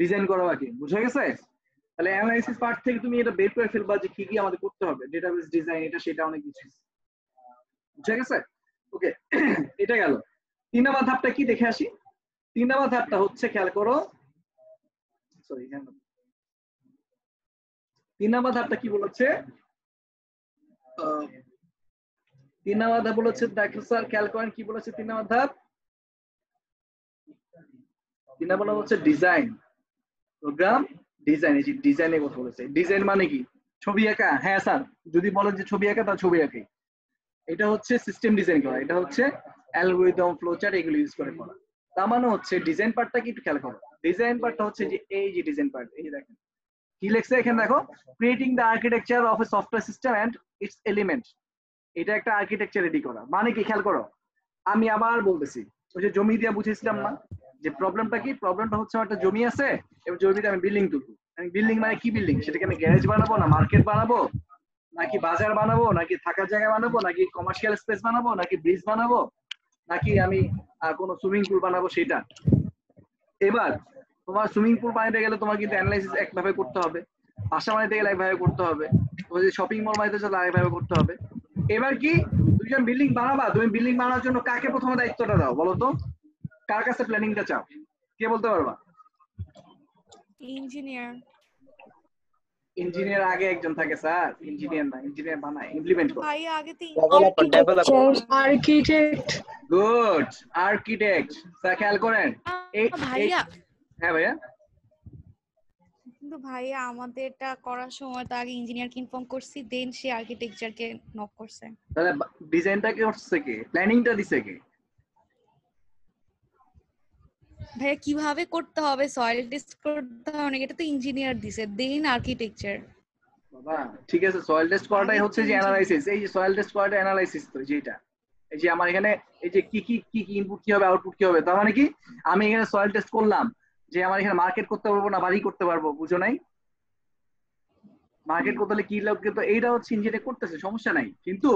ডিজাইন করা বাকি। বুঝা গেছে? তাহলে অ্যানালাইসিস পার্ট থেকে তুমি এটা বের করে ফেলবা যে কি কি আমাদের করতে হবে, ডেটাবেস ডিজাইন, এটা সেটা অনেক কিছু। বুঝা গেছে? ওকে, এটা গেল। 3 নম্বর ধাপটা কি দেখে আসি। 3 নম্বর ধাপটা হচ্ছে, খেয়াল করো, সরি 3 নম্বর ধাপটা কি বলেছে? 3 নম্বর ধাপ বলেছে, দেখো স্যার খেয়াল করেন কি বলেছে 3 নম্বর ধাপ। 3 নম্বর হচ্ছে ডিজাইন, প্রোগ্রাম ডিজাইন। এই যে ডিজাইনের কথা বলেছে। ডিজাইন মানে কি? ছবি আঁকা? হ্যাঁ স্যার, যদি বলেন যে ছবি আঁকা, তাহলে ছবি আঁকে। এটা হচ্ছে সিস্টেম ডিজাইন করা, এটা হচ্ছে অ্যালগরিদম, ফ্লোচার্ট এগুলো ইউজ করে করা। তার মানে হচ্ছে ডিজাইন পার্টটা কি একটু খেয়াল করো। ডিজাইন পার্টটা হচ্ছে যে এই যে ডিজাইন পার্ট, এই যে দেখেন কি লেখছে এখানে, দেখো, creating the architecture of a software system and its element. এটা একটা আর্কিটেকচার রেডি করা। মানে কি খেয়াল করো, আমি আবার বলতেছি, ওই যে জমি দিয়ে বুঝেছিলাম না, যে প্রবলেমটা কি, প্রবলেমটা হচ্ছে আমার একটা জমি আছে, এবং জমিতে আমি বিল্ডিং তুলবো। আমি বিল্ডিং মানে কি বিল্ডিং, সেটাকে আমি গ্যারেজ বানাবো না মার্কেট বানাবো নাকি বাজার বানাবো নাকি থাকার জায়গা বানাবো নাকি কমার্শিয়াল স্পেস বানাবো নাকি ব্রিজ বানাবো নাকি আমি কোনো সুইমিং পুল বানাবো সেটা। এবার তোমার সুইমিং পুল বানাতে গেলে তোমার কিন্তু অ্যানালাইসিস একভাবে করতে হবে, বাসা বানাতে গেলে একভাবে করতে হবে, তোমার যদি শপিং মল বানাতে চাও তাহলে একভাবে করতে হবে। এবার কি তুমি যখন বিল্ডিং বানাবা, তুমি বিল্ডিং বানানোর জন্য কাকে প্রথমে দায়িত্বটা দাও বলো তো, কার কাছে প্ল্যানিংটা চাও, কে বলতে পারবা? ইঞ্জিনিয়ার। ইঞ্জিনিয়ার আগে একজন থাকে স্যার, ইঞ্জিনিয়ার না, ইঞ্জিনিয়ার বানায় ইমপ্লিমেন্ট করে। ভাইয়া আগে তো developer architect. Good, architect. Sir খেয়াল করেন ভাইয়া হ্যাঁ ভাইয়া, কিন্তু ভাইয়া আমাদের এটা করার সময় তো আগে ইঞ্জিনিয়ারকে ইনফর্ম করছি, দেন সে আর্কিটেকচারকে নক করছে। তাহলে ডিজাইনটা কি করছে কে, প্ল্যানিংটা দিছে কে? ভাইয়া কিভাবে করতে হবে, সয়েল টেস্ট করতে হবে, এটা তো ইঞ্জিনিয়ার দিছে, দেন আর্কিটেকচার। বাবা ঠিক আছে, সয়েল টেস্ট করাটাই হচ্ছে যে অ্যানালাইসিস। এই যে সয়েল টেস্ট করাটা অ্যানালাইসিস, তো যেটা এই যে আমার এখানে এই যে কি কি কি কি ইনপুট কি হবে আউটপুট কি হবে, তার মানে কি আমি এখানে সয়েল টেস্ট করলাম যে আমার এখানে মার্কেট করতে পারবো না বাড়ি করতে পারবো, বুঝো নাই? মার্কেট করতে হলে কি লাগবে, তো এইটা হচ্ছে ইঞ্জিনিয়ার করতেছে, সমস্যা নাই। কিন্তু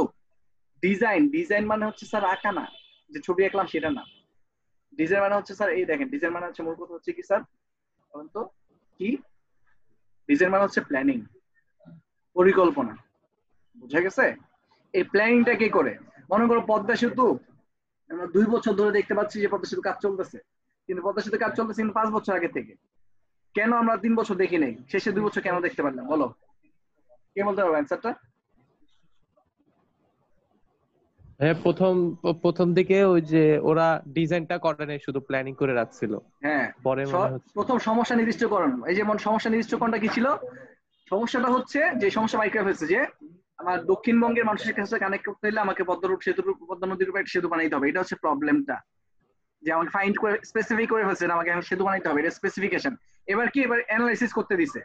ডিজাইন মানে হচ্ছে স্যার আঁকা না, যে ছবি আঁকলাম সেটা না। ডিজাইন মানে হচ্ছে স্যার, এই দেখেন ডিজাইন মানে হচ্ছে মূল কথা হচ্ছে কি স্যার বলেন তো কি? ডিজাইন মানে হচ্ছে প্ল্যানিং, পরিকল্পনা, বুঝা গেছে? এই প্ল্যানিংটা কে করে? মনে করো পদ্মা সেতু, আমরা 2 বছর ধরে দেখতে পাচ্ছি যে পদ্মা সেতু কাজ চলতেছে, কিন্তু পদ্মা সেতু কাজ চলতেছে কিন্তু 5 বছর আগে থেকে। কেন আমরা 3 বছর দেখি নাই, শেষে 2 বছর কেন দেখতে পারলাম বলো, কে বলতে পারবে অ্যান্সারটা? হ্যাঁ, প্রথম দিকে ওই যে ওরা ডিজাইনটা করে নাই, শুধু প্ল্যানিং করে রাখছিল। হ্যাঁ, পরে মনে হচ্ছে প্রথম সমস্যা নির্দিষ্টকরণ। এই যেমন সমস্যা নির্দিষ্টকরণটা কি ছিল? সমস্যাটা হচ্ছে যে সমস্যা বাইক ফেলছে যে আমার দক্ষিণবঙ্গের মানুষের কাছে কানেক্ট করতে হলে আমাকে পদ্মা নদীর উপর একটা সেতু বানাইতে হবে, এটা হচ্ছে প্রবলেমটা। যে আমাকে ফাইন্ড করে স্পেসিফিক করে ফেলছে, আমাকে সেতু বানাইতে হবে, এটা স্পেসিফিকেশন। এবার কি, এবার অ্যানালাইসিস করতে দিছে,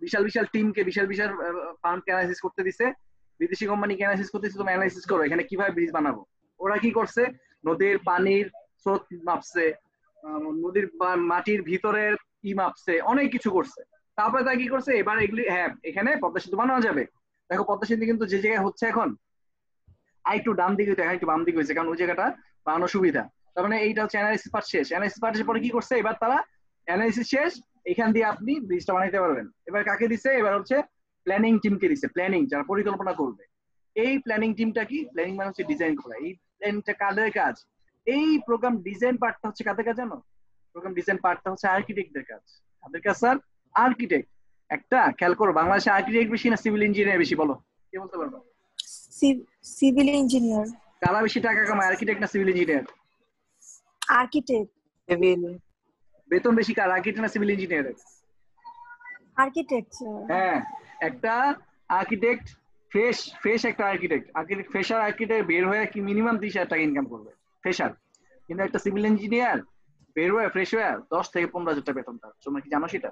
বিশাল বিশাল টিমকে, বিশাল বিশাল ফার্মকে অ্যানালাইসিস করতে দিছে, বিদেশি কোম্পানিকে অ্যানালাইসিস করতে দিছে, তুমি অ্যানালাইসিস করো এখানে কিভাবে ব্রিজ বানাবো। ওরা কি করছে, নদীর পানির স্রোত মাপছে, নদীর মাটির ভিতরের মাপছে, অনেক কিছু করছে। তারপরে তারা কি করছে, এবার এগুলি হ্যাঁ এখানে পদ্মা সেতু বানানো যাবে। দেখো পদ্মা সেতু কিন্তু যে জায়গায় হচ্ছে এখন আর একটু ডান দিকে হইতে, একটু বাম দিকে হয়েছে, কারণ ওই জায়গাটা বানানো সুবিধা। তার মানে এইটা হচ্ছে অ্যানালাইসিস পার্ট শেষ। অ্যানালাইসিস পার্টের পরে কি করছে, এবার তারা অ্যানালাইসিস শেষ, এখান দিয়ে আপনি ব্রিজটা বানাইতে পারবেন। এবার কাকে দিছে, এবার হচ্ছে প্ল্যানিং টিমকে দিছে, প্ল্যানিং যারা পরিকল্পনা করবে। এই প্ল্যানিং টিমটা কি, প্ল্যানিং মানে হচ্ছে ডিজাইন করা। এই প্ল্যানটা কাদের কাজ? এই প্রোগ্রাম ডিজাইন পার্টটা হচ্ছে কাদের কাজ জানো? প্রোগ্রাম ডিজাইন পার্টটা হচ্ছে আর্কিটেক্টদের কাজ। কাদের কাজ স্যার? আর্কিটেক্ট। একটা খেয়াল করো, বাংলাদেশে আর্কিটেক্ট বেশি না সিভিল ইঞ্জিনিয়ার বেশি, বলো কে বলতে পারবে? Civil engineer. কারা বেশি টাকা কামায়, আর্কিটেক্ট না সিভিল ইঞ্জিনিয়ার? আর্কিটেক্ট। সিভিল। বেতন বেশি কার, আর্কিটেক্ট না সিভিল ইঞ্জিনিয়ারের? আর্কিটেক্ট। হ্যাঁ, একটা আর্কিটেক্ট ফ্রেশ একটা আর্কিটেক্ট ফ্রেশার আর্কিটেক্ট বের হয়ে কি মিনিমাম 30,000 টাকা ইনকাম করবে ফ্রেশার। কিন্তু একটা সিভিল ইঞ্জিনিয়ার বের হয়ে ফ্রেশ হয়ে 10 থেকে 15,000 টাকা বেতন তার। তোমরা কি জানো সেটা?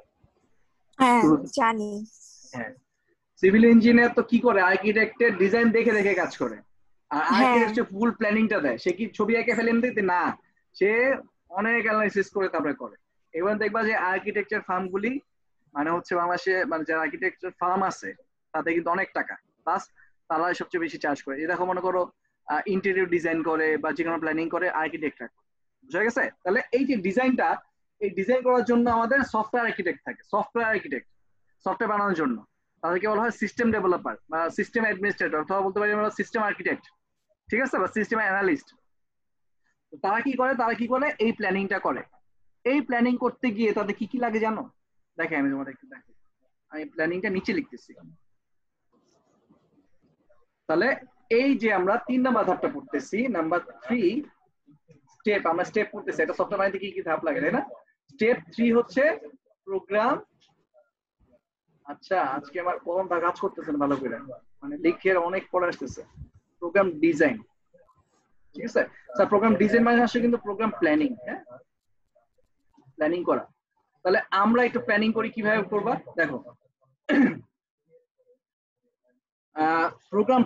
হ্যাঁ জানি। হ্যাঁ, সিভিল ইঞ্জিনিয়ার তো কি করে, আর্কিটেক্টের ডিজাইন দেখে দেখে কাজ করে, আর আর্কিটেক্ট ফুল প্ল্যানিংটা দেয়। সে কি ছবি এঁকে ফেলেন দিতে না, সে অনেক অ্যানালাইসিস করে তারপরে করে। এবার দেখবা যে আর্কিটেকচার ফার্মগুলি মানে হচ্ছে বাংলাদেশে মানে যারা আর্কিটেকচার ফার্ম আছে তাদের কিন্তু অনেক টাকা, প্লাস তারা সবচেয়ে বেশি চার্জ করে। এই দেখো মনে করো ইন্টেরিয়র ডিজাইন করে বা যে কোনো প্ল্যানিং করে আর্কিটেক্টরা, বুঝা গেছে? তাহলে এই যে ডিজাইনটা, এই ডিজাইন করার জন্য আমাদের সফটওয়্যার আর্কিটেক্ট থাকে, সফটওয়্যার আর্কিটেক্ট সফটওয়্যার বানানোর জন্য। তাদেরকে বলা হয় সিস্টেম ডেভেলপার বা সিস্টেম অ্যাডমিনিস্ট্রেটর, অথবা বলতে পারি আমরা সিস্টেম আর্কিটেক্ট, ঠিক আছে, বা সিস্টেম অ্যানালিস্ট। তারা কি করে এই প্ল্যানিংটা করে। এই প্ল্যানিং করতে গিয়ে তাদের কি কি লাগে জানো? দেখে আমি তোমাদের একটু দেখি, আমি প্ল্যানিংটা নিচে লিখতেছি। তাহলে এই যে আমরা 3 নাম্বার ধাপটা পড়তেছি, নাম্বার 3 স্টেপ, আমরা স্টেপ পড়তেছি। এটা সফটওয়্যার বানাইতে কি কি ধাপ লাগে, তাই না? স্টেপ 3 হচ্ছে প্রোগ্রাম। আচ্ছা, আজকে আমার কলমটা কাজ করতেছে না ভালো করে, মানে লিখে অনেক পড়া আসতেছে। প্রোগ্রাম ডিজাইন, ঠিক আছে স্যার? প্রোগ্রাম ডিজাইন মানে আসলে কিন্তু প্রোগ্রাম প্ল্যানিং। হ্যাঁ, প্ল্যানিং করা। তাহলে আমরা একটু প্ল্যানিং করি, কিভাবে করবা দেখো। প্রোগ্রাম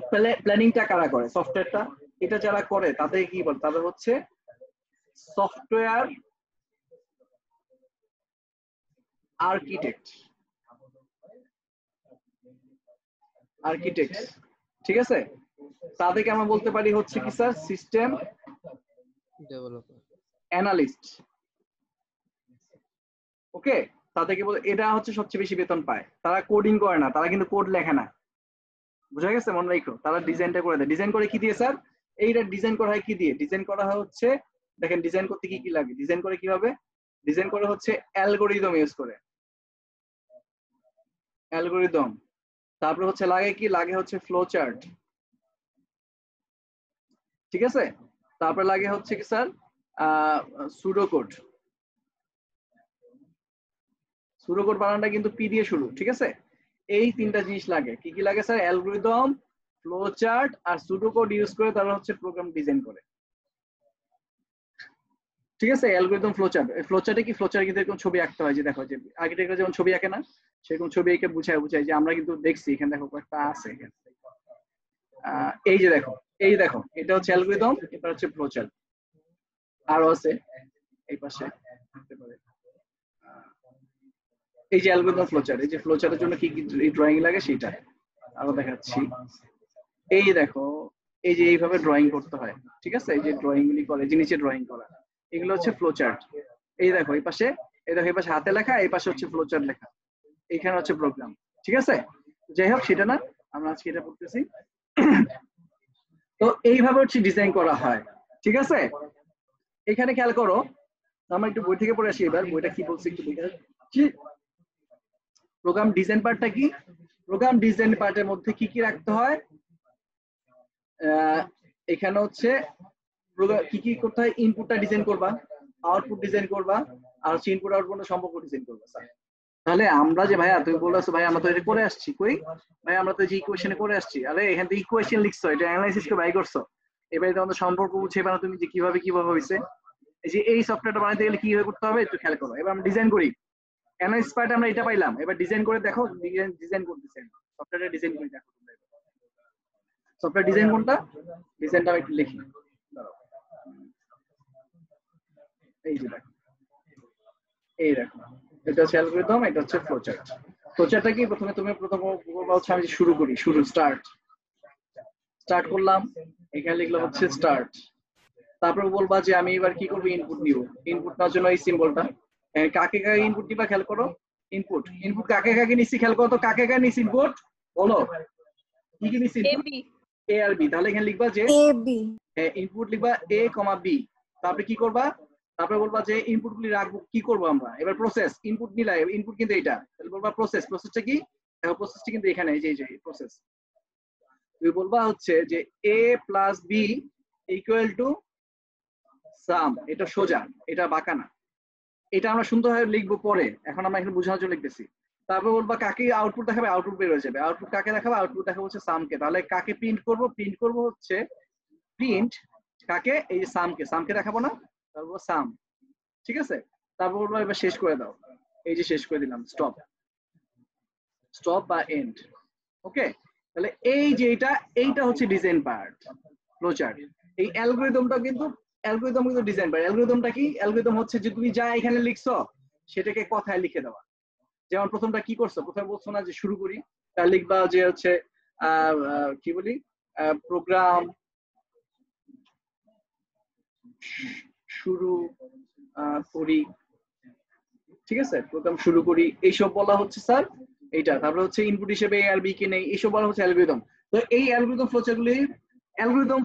প্ল্যানিংটা কারা করে? সফটওয়্যারটা। এটা যারা করে তাদের কি বলে, তাদের হচ্ছে সফটওয়্যার আর্কিটেক্ট, ঠিক আছে? তাদেরকে আমরা বলতে পারি হচ্ছে কি স্যার সিস্টেম ডেভেলপার। অ্যানালিস্ট। ওকে, তাদেরকে বলে এটা হচ্ছে সবচেয়ে বেশি বেতন পায়। তারা কোডিং করে না, তারা কিন্তু কোড লেখে না, বুঝা গেছে? মনে রাখো, তারা ডিজাইনটা করে দেয়। ডিজাইন করে কি দিয়ে স্যার? এইটা ডিজাইন করা হয় কি দিয়ে? ডিজাইন করা হয় হচ্ছে, দেখেন ডিজাইন করতে কি কি লাগে, ডিজাইন করে কিভাবে ডিজাইন করে হচ্ছে অ্যালগরিদম ইউজ করে, অ্যালগরিদম। তারপরে হচ্ছে লাগে কি, লাগে হচ্ছে ফ্লো চার্ট, ঠিক আছে? তারপরে লাগে হচ্ছে কি স্যার সুডোকোড। সুডোকোড বানানটা কিন্তু পি দিয়ে শুরু, ঠিক আছে? এই তিনটা জিনিস লাগে। কি কি লাগে স্যার? অ্যালগরিদম, ফ্লো চার্ট আর সুডোকোড ইউজ করে তারা হচ্ছে প্রোগ্রাম ডিজাইন করে, ঠিক আছে? Algorithm, flow chart. ফ্লো চার্টে কি, ফ্লো চার্টে কিন্তু এরকম ছবি আঁকতে হয়, যে দেখো যে আর্কিটেক্টরা যেমন ছবি আঁকে না, সেরকম ছবি এঁকে বুঝায় যে আমরা কিন্তু দেখছি এখানে, দেখো কয়েকটা আছে এখানে। এই যে দেখো, এই দেখো, এটা হচ্ছে অ্যালগরিদম, এটা হচ্ছে ফ্লো চার্ট। আরো আছে এই পাশে, এই যে অ্যালগরিদম, ফ্লো চার্ট। এই যে ফ্লো চার্টের জন্য কি কি ড্রয়িং লাগে সেটা আরো দেখাচ্ছি। এই দেখো, এই যে এইভাবে ড্রয়িং করতে হয়, ঠিক আছে? এই যে ড্রয়িং গুলি করে, যে নিচে ড্রয়িং করা, এগুলো হচ্ছে ফ্লো চার্ট। এই দেখো এই পাশে, এই দেখো এই পাশে হাতে লেখা, এই পাশে হচ্ছে ফ্লো চার্ট লেখা, এখানে হচ্ছে প্রোগ্রাম, ঠিক আছে? যাই হোক, সেটা না, আমরা আজকে এটা পড়তেছি। তো এইভাবে হচ্ছে ডিজাইন করা হয়, ঠিক আছে? এখানে খেয়াল করো, আমরা একটু বই থেকে পড়ে আসি। এবার বইটা কি বলছে একটু দেখে কি, প্রোগ্রাম ডিজাইন পার্টটা কি? প্রোগ্রাম ডিজাইন পার্টের মধ্যে কি কি রাখতে হয়? এখানে হচ্ছে কি কি করতে হয়? ইনপুটটা ডিজাইন করবা, আউটপুট ডিজাইন করবা, আর হচ্ছে ইনপুট আউটপুটের সম্পর্ক ডিজাইন করবা। স্যার তাহলে আমরা যে, ভাইয়া তুমি বলছো ভাই আমরা তো এটা করে আসছি, কই ভাই আমরা তো যে ইকুয়েশনে করে আসছি, আরে এখানে তো ইকুয়েশন লিখছো, এটা অ্যানালাইসিস করে বাই করছো, এবারে তো আমাদের সম্পর্ক বুঝে পারো তুমি যে কিভাবে কিভাবে হইছে। এই যে এই সফটওয়্যারটা বানাইতে গেলে কি করতে হবে একটু খেয়াল করো। এবার আমরা ডিজাইন করি, অ্যানালাইসিস পার্ট আমরা এটা পাইলাম, এবার ডিজাইন করে দেখো, ডিজাইন করতেছি সফটওয়্যারটা, ডিজাইন করে দেখো। সফটওয়্যার ডিজাইন কোনটা? ডিজাইনটা আমি একটু লিখি, এই যে দেখো, এই দেখো, এটা হচ্ছে অ্যালগরিদম, এটা হচ্ছে ফ্লো চার্ট। ফ্লো চার্টটা কি, প্রথম হচ্ছে আমি শুরু করি, শুরু স্টার্ট করলাম, এখানে লিখলাম হচ্ছে স্টার্ট। তারপর বলবা যে আমি এবার কি করবো, ইনপুট নিব। ইনপুট নেওয়ার জন্য এই সিম্বলটা, কাকে কাকে ইনপুট দিবা খেয়াল করো। ইনপুট কাকে কাকে নিচ্ছি খেয়াল করো তো, কাকে কাকে নিচ্ছি ইনপুট বলো, কি কি নিচ্ছি? এ আর বি। তাহলে এখানে লিখবা যে এ বি, ইনপুট লিখবা এ কমা বি। তারপরে কি করবা, তারপরে বলবা যে ইনপুট গুলি রাখবো, কি করবো আমরা এবার? প্রসেস। ইনপুট নিলাই, ইনপুট কিন্তু এটা, তাহলে বলবা প্রসেস। প্রসেসটা কি দেখো, প্রসেসটা কিন্তু এখানে, এই যে প্রসেস। তুমি বলবা হচ্ছে যে এ plus B equal to some. এটা সোজা, এটা বাঁকা না, এটা আমরা সুন্দরভাবে লিখবো পরে, এখন আমরা এখানে বোঝানোর জন্য লিখতেছি। তারপর বলবা কাকে আউটপুট দেখাবে, আউটপুট বের হয়ে যাবে। আউটপুট কাকে দেখাবে, আউটপুট দেখাবো হচ্ছে সামকে। তাহলে কাকে প্রিন্ট করবো হচ্ছে প্রিন্ট কাকে, এই যে সামকে দেখাবো না, তারপর সাম, ঠিক আছে? তারপর বলবো এবার শেষ করে দাও, এই যে শেষ করে দিলাম, স্টপ বা এন্ড। ওকে, তাহলে এই যে এইটা হচ্ছে ডিজাইন পার্ট, ফ্লো চার্ট। এই অ্যালগরিদমটা কিন্তু ডিজাইন পার্ট। অ্যালগরিদমটা কি? অ্যালগরিদম হচ্ছে যে তুমি যা এখানে লিখছো সেটাকে কথায় লিখে দেওয়া। যেমন প্রথমটা কি করছো, প্রথমে বলছো না যে শুরু করি, তার লিখবা যে হচ্ছে কি বলি, প্রোগ্রাম শুরু করি, ঠিক আছে? প্রোগ্রাম শুরু করি, এইসব বলা হচ্ছে স্যার এইটা। তারপরে হচ্ছে ইনপুট হিসেবে এ আর বি কে নেই, এইসব বলা হচ্ছে অ্যালগরিদম। তো এই অ্যালগরিদম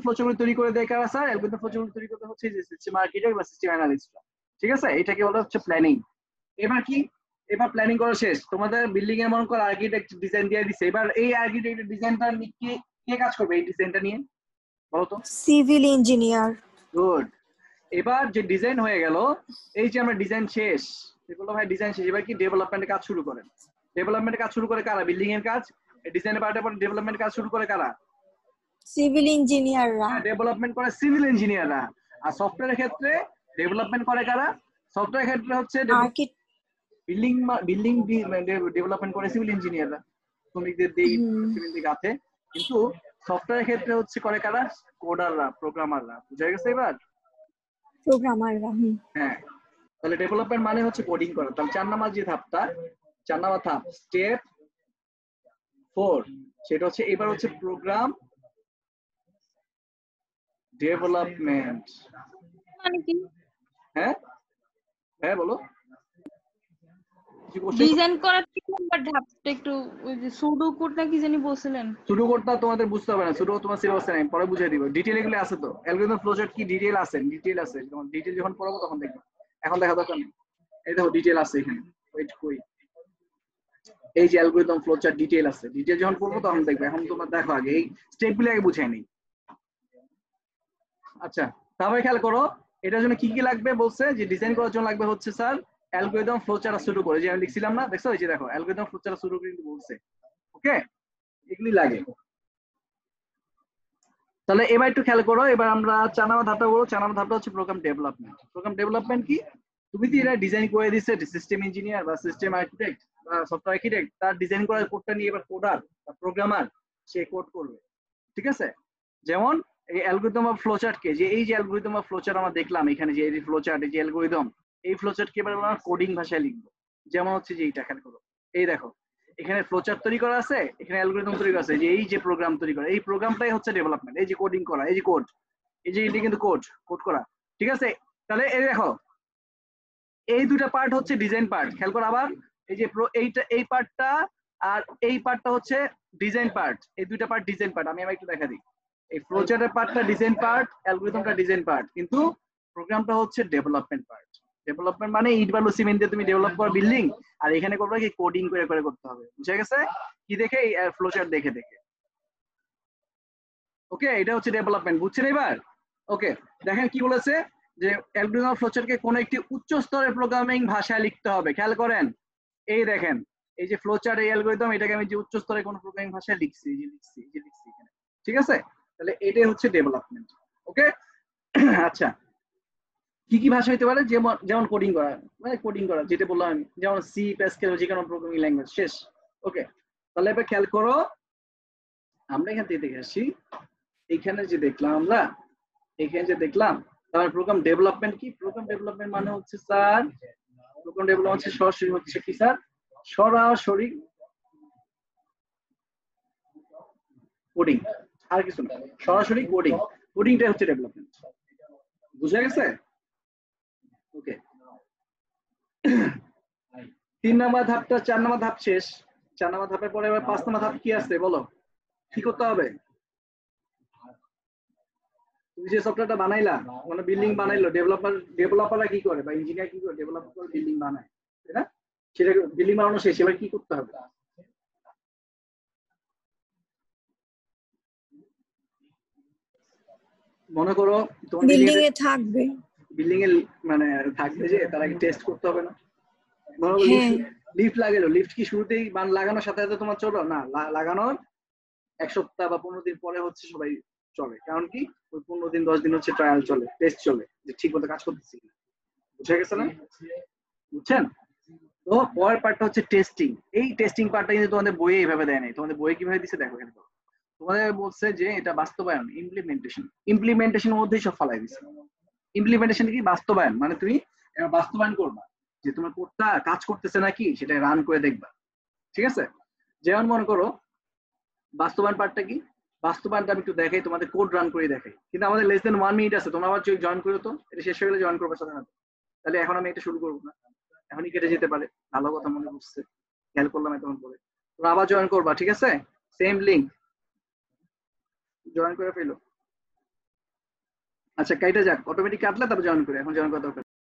ফ্লোচার্টগুলি তৈরি করে দেয় কারা স্যার? অ্যালগরিদম ফ্লোচার্টগুলি তৈরি করতে হচ্ছে যে সিস্টেম আর্কিটেক্ট বা সিস্টেম অ্যানালিস্ট, ঠিক আছে? এটাকে বলা হচ্ছে প্ল্যানিং। এবার কি, এবার প্ল্যানিং করা শেষ, তোমাদের বিল্ডিং এর মনে করো আর্কিটেক্ট ডিজাইন দিয়ে দিছে, এবার এই আর্কিটেক্টের ডিজাইনটা নিয়ে কে কাজ করবে? এই ডিজাইনটা নিয়ে বলো তো। Civil engineer. গুড। এবার যে ডিজাইন হয়ে গেল, এই যে আমরা ডিজাইন শেষ, এগুলো ভাই ডিজাইন শেষ, এবার কি ডেভেলপমেন্টের কাজ শুরু করেন। ডেভেলপমেন্টের কাজ শুরু করে কারা? বিল্ডিং এর কাজ। ডিজাইনের পার্টের পর ডেভেলপমেন্টের কাজ শুরু করে কারা? সিভিল ইঞ্জিনিয়াররা। ডেভেলপমেন্ট করে সিভিল ইঞ্জিনিয়াররা। আর সফটওয়্যারের ক্ষেত্রে ডেভেলপমেন্ট করে কারা? সফটওয়্যার ক্ষেত্রে হচ্ছে বিল্ডিং ডেভেলপমেন্ট করে সিভিল ইঞ্জিনিয়াররা, শ্রমিকদের দিয়ে সিভিল দিকে আছে। কিন্তু সফটওয়্যার ক্ষেত্রে হচ্ছে করে কারা? কোডাররা, প্রোগ্রামাররা। বুঝা গেছে এবার? প্রোগ্রামাররা। হ্যাঁ, তাহলে ডেভেলপমেন্ট মানে হচ্ছে কোডিং করা। তাহলে 4 নাম্বার যে ধাপটা, 4 নাম্বার ধাপ স্টেপ 4, সেটা হচ্ছে এবার হচ্ছে প্রোগ্রাম ডেভেলপমেন্ট। মানে কি? হ্যাঁ হ্যাঁ বলো, ডিজাইন করার 3 নাম্বার ধাপটা একটু ওই যে সুডো কোড না কি জানি বলছিলেন। সুডো কোডটা তোমাদের বুঝতে হবে না, সুডো তোমার সিলেবাসে নাই, পরে বুঝিয়ে দিব। ডিটেইল এগুলো আছে তো, অ্যালগরিদম ফ্লোচার্ট কি ডিটেইল আছে, ডিটেইল আছে। যখন ডিটেইল যখন পড়াবো তখন দেখবে, এখন দেখা দরকার নেই। এই দেখো ডিটেইল আছে এখানে, ওয়েট কই, এই যে অ্যালগরিদম ফ্লোচার্ট ডিটেইল আছে, ডিটেইল যখন পড়বো তখন দেখবে। এখন তোমরা দেখো আগে এই স্টেপগুলো আগে বুঝাই নেই। আচ্ছা, তারপরে খেয়াল করো এটার জন্য কি কি লাগবে বলছে, যে ডিজাইন করার জন্য লাগবে হচ্ছে স্যার অ্যালগরিদম ফ্লোচার্ট আর সুডো কোড। যে আমি লিখছিলাম না, দেখছো এই যে দেখো অ্যালগরিদম ফ্লোচার্ট আর সুডো কোড কিন্তু বলছে। ওকে, এগুলি লাগে। তাহলে এবার একটু খেয়াল করো, এবার আমরা 4 নাম্বার ধাপটা বলবো। 4 নাম্বার ধাপটা হচ্ছে প্রোগ্রাম ডেভেলপমেন্ট। প্রোগ্রাম ডেভেলপমেন্ট কি, তুমি তো এটা ডিজাইন করে দিচ্ছে সিস্টেম ইঞ্জিনিয়ার বা সিস্টেম আর্কিটেক্ট বা সফটওয়্যার আর্কিটেক্ট, তার ডিজাইন করার কোডটা নিয়ে এবার কোডার বা প্রোগ্রামার সে কোড করবে। ঠিক আছে, যেমন এই অ্যালগরিদম অফ ফ্লোচার্ট কে, যে এই যে অ্যালগরিদম অফ ফ্লোচার্ট আমরা দেখলাম এখানে, যে এই ফ্লোচার্ট, এই যে অ্যালগরিদম, এই ফ্লোচার্ট কে এবার আমরা কোডিং ভাষায় লিখবো। যেমন হচ্ছে যে এইটা খেয়াল করো, এই দেখো এখানে ফ্লোচার্ট তৈরি করা আছে, এখানে অ্যালগরিদম তৈরি করা আছে, যে এই যে প্রোগ্রাম তৈরি করা, এই প্রোগ্রামটাই হচ্ছে ডেভেলপমেন্ট। এই যে কোডিং করা, এই যে কোড, এই যে এটা কিন্তু কোড করা। ঠিক আছে, তাহলে এই দেখো এই দুটা পার্ট হচ্ছে ডিজাইন পার্ট। খেয়াল করো আবার, এই যে এইটা, এই পার্টটা আর এই পার্টটা হচ্ছে ডিজাইন পার্ট। এই দুইটা পার্ট ডিজাইন পার্ট। আমি একটু দেখা দিই, এই ফ্লোচার্টের পার্টটা ডিজাইন পার্ট, অ্যালগরিদমটা ডিজাইন পার্ট, কিন্তু প্রোগ্রামটা হচ্ছে ডেভেলপমেন্ট পার্ট। ডেভেলপমেন্ট মানে ইট বালু সিমেন্ট দিয়ে তুমি ডেভেলপ করো বিল্ডিং, আর এখানে করবে কি কোডিং করে করে করতে হবে। বুঝা গেছে? কি দেখে, এই ফ্লোচার্ট দেখে দেখে। ওকে, এটা হচ্ছে ডেভেলপমেন্ট। বুঝছেন এবার? ওকে, দেখেন কি বলেছে, যে অ্যালগরিদম ফ্লোচার্টকে কোন একটি উচ্চ স্তরের প্রোগ্রামিং ভাষায় লিখতে হবে। খেয়াল করেন, এই দেখেন এই যে ফ্লোচার্ট, এই অ্যালগরিদম, এটাকে আমি যে উচ্চ স্তরের কোন প্রোগ্রামিং ভাষায় লিখছি, এই যে লিখছি এখানে। ঠিক আছে, তাহলে এটাই হচ্ছে ডেভেলপমেন্ট। ওকে, আচ্ছা কি কি ভাষা হইতে পারে, যেমন কোডিং করা, মানে কোডিং করা যেটা বললাম আমি, যেমন সি, প্যাসকেল, যে কোনো প্রোগ্রামিং ল্যাঙ্গুয়েজ, শেষ। ওকে, তাহলে এবার খেয়াল করো, আমরা এখান থেকে দেখে আসি, এইখানে যে দেখলাম আমরা, এখানে যে দেখলাম, তারপর প্রোগ্রাম ডেভেলপমেন্ট কি, প্রোগ্রাম ডেভেলপমেন্ট মানে হচ্ছে স্যার, প্রোগ্রাম ডেভেলপমেন্ট হচ্ছে সরাসরি হচ্ছে কি স্যার, সরাসরি কোডিং, আর কিছু না, সরাসরি কোডিং। কোডিংটা হচ্ছে ডেভেলপমেন্ট। বুঝা গেছে? ওকে, 3 নাম্বার ধাপটা, 4 নাম্বার ধাপ শেষ। 4 নাম্বার ধাপের পরে এবার 5 নাম্বার ধাপ কি আছে বলো, কি করতে হবে? তুমি যে সফটওয়্যারটা বানাইলা, মানে বিল্ডিং বানাইলো, ডেভেলপাররা কি করে বা ইঞ্জিনিয়ার কি করে, ডেভেলপ করে বিল্ডিং বানায়, তাই না? সেটা বিল্ডিং বানানো শেষ, এবার কি করতে হবে? মনে করো তোমার বিল্ডিং এ থাকবে। বিল্ডিং এ মানে থাকবে, যে তার আগে টেস্ট করতে হবে না? হ্যাঁ, লিফট লাগালো, লিফট কি শুরুতেই লাগানোর সাথে সাথে তোমার চলো না, লাগানোর 1 সপ্তাহ বা 15 দিন পরে হচ্ছে সবাই চলে। কারণ কি, ওই 15 দিন 10 দিন হচ্ছে ট্রায়াল চলে, টেস্ট চলে, যে ঠিক মতো কাজ করতেছি। বুঝা গেছে না? বুঝছেন? তো পরের পার্টটা হচ্ছে টেস্টিং। এই টেস্টিং পার্টটা কিন্তু তোমাদের বইয়ে এইভাবে দেয় নাই। তোমাদের বইয়ে কিভাবে দিছে দেখো এখানে। তোমাদের বলছে যে এটা বাস্তবায়ন, ইমপ্লিমেন্টেশনের মধ্যেই সব ফালাই দিছে। ইমপ্লিমেন্টেশন কি, বাস্তবায়ন, মানে তুমি বাস্তবায়ন করবা, যে তোমার কোডটা কাজ করতেছে নাকি সেটা রান করে দেখবা। ঠিক আছে, যেমন মনে করো বাস্তবায়ন পার্টটা কি, বাস্তবায়নটা আমি একটু দেখাই, তোমাদের কোড রান করে দেখাই। কিন্তু আমাদের লেস দেন 1 মিনিট আছে, তোমরা আবার জয়েন করো তো, এটা শেষ হয়ে গেলে জয়েন করবে সাথে সাথে। তাহলে এখন আমি এটা শুরু করবো না, এখনই কেটে যেতে পারে। ভালো কথা মনে বুঝছে, খেয়াল করলাম এতক্ষণ পরে। তোমরা আবার জয়েন করবা, ঠিক আছে? সেম লিংক, জয়েন করে ফেলো। আচ্ছা, কাইটা যাক, অটোমেটিক কাটলে তারপর জয়েন করে, এখন জয়েন করা দরকার।